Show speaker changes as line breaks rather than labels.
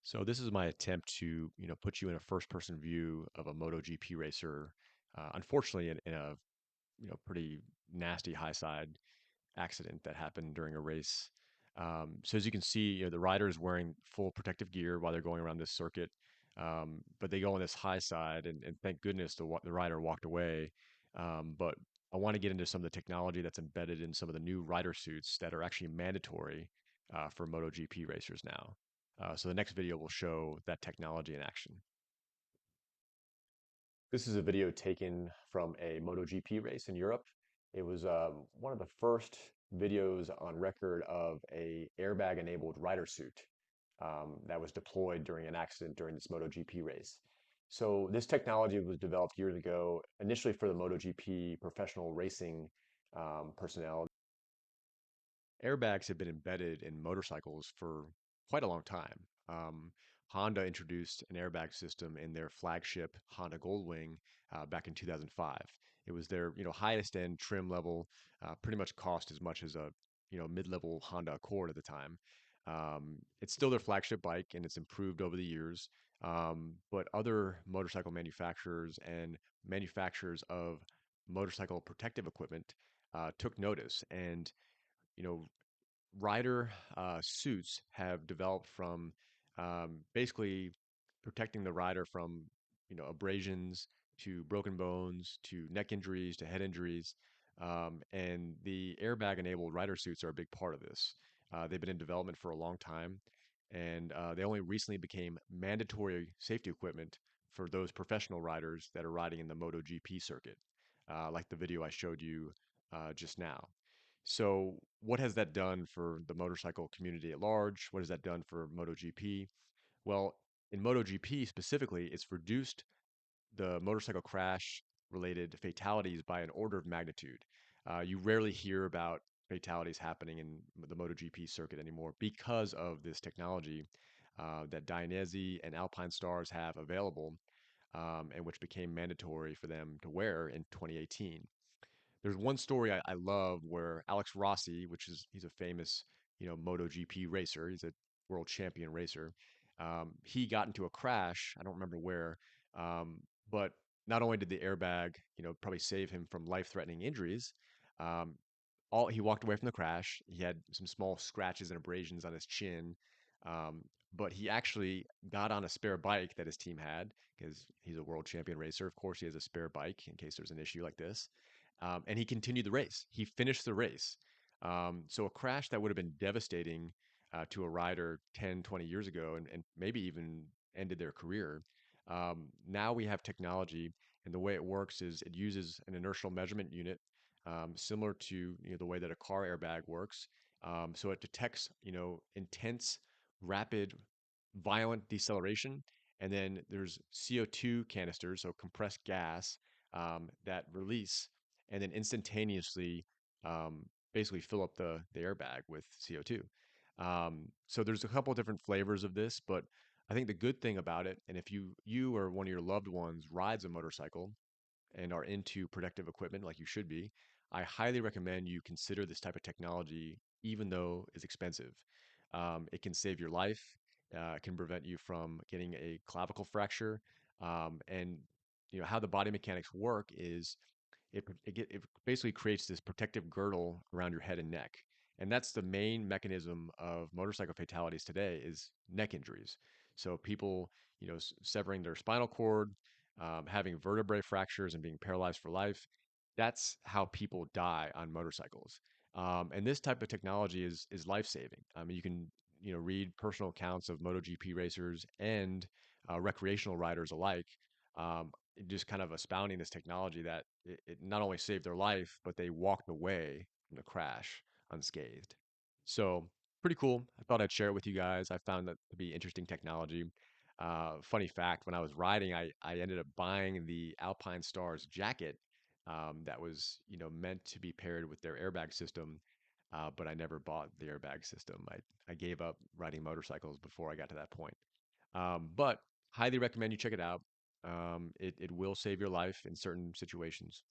So this is my attempt to, put you in a first-person view of a MotoGP racer. Unfortunately, in a pretty nasty high side accident that happened during a race. So as you can see, the rider is wearing full protective gear while they're going around this circuit, but they go on this high side, and thank goodness the rider walked away. But I want to get into some of the technology that's embedded in some of the new rider suits that are actually mandatory for MotoGP racers now. So the next video will show that technology in action. This is a video taken from a MotoGP race in Europe. It was one of the first videos on record of a airbag-enabled rider suit that was deployed during an accident during this MotoGP race. So this technology was developed years ago, initially for the MotoGP professional racing personnel. Airbags have been embedded in motorcycles for quite a long time. Honda introduced an airbag system in their flagship Honda Goldwing back in 2005. It was their highest end trim level, pretty much cost as much as a mid-level Honda Accord at the time. It's still their flagship bike, and it's improved over the years. But other motorcycle manufacturers and manufacturers of motorcycle protective equipment took notice, and you know rider suits have developed from basically protecting the rider from abrasions to broken bones to neck injuries to head injuries, and the airbag enabled rider suits are a big part of this. They've been in development for a long time, and they only recently became mandatory safety equipment for those professional riders that are riding in the MotoGP circuit, like the video I showed you just now. So, what has that done for the motorcycle community at large? What has that done for MotoGP? Well, in MotoGP specifically, it's reduced the motorcycle crash related fatalities by an order of magnitude. You rarely hear about fatalities happening in the MotoGP circuit anymore because of this technology that Dainese and Alpine Stars have available, and which became mandatory for them to wear in 2018. There's one story I love where Alex Rossi, he's a famous, MotoGP racer. He's a world champion racer. He got into a crash. I don't remember where, but not only did the airbag, probably save him from life-threatening injuries, um, all he walked away from the crash. He had some small scratches and abrasions on his chin, um, but he actually got on a spare bike that his team had because he's a world champion racer. Of course, he has a spare bike in case there's an issue like this, and he continued the race. He finished the race. So a crash that would have been devastating to a rider 10, 20 years ago, and maybe even ended their career. Now we have technology, and the way it works is it uses an inertial measurement unit, similar to the way that a car airbag works. So it detects intense, rapid, violent deceleration, and then there's CO2 canisters, so compressed gas, that release and then instantaneously basically fill up the airbag with CO2. So there's a couple of different flavors of this, but I think the good thing about it, and if you or one of your loved ones rides a motorcycle and are into protective equipment like you should be, I highly recommend you consider this type of technology, even though it's expensive. It can save your life, can prevent you from getting a clavicle fracture, and how the body mechanics work is it basically creates this protective girdle around your head and neck. And that's the main mechanism of motorcycle fatalities today is neck injuries. So people, severing their spinal cord, having vertebrae fractures and being paralyzed for life. That's how people die on motorcycles. And this type of technology is life saving. I mean, you can read personal accounts of MotoGP racers and recreational riders alike, um, just kind of expounding this technology that it not only saved their life, but they walked away from the crash unscathed. So pretty cool. I thought I'd share it with you guys. I found that to be interesting technology. Funny fact, when I was riding, I ended up buying the Alpine Stars jacket that was, meant to be paired with their airbag system, but I never bought the airbag system. I gave up riding motorcycles before I got to that point. But highly recommend you check it out. It will save your life in certain situations.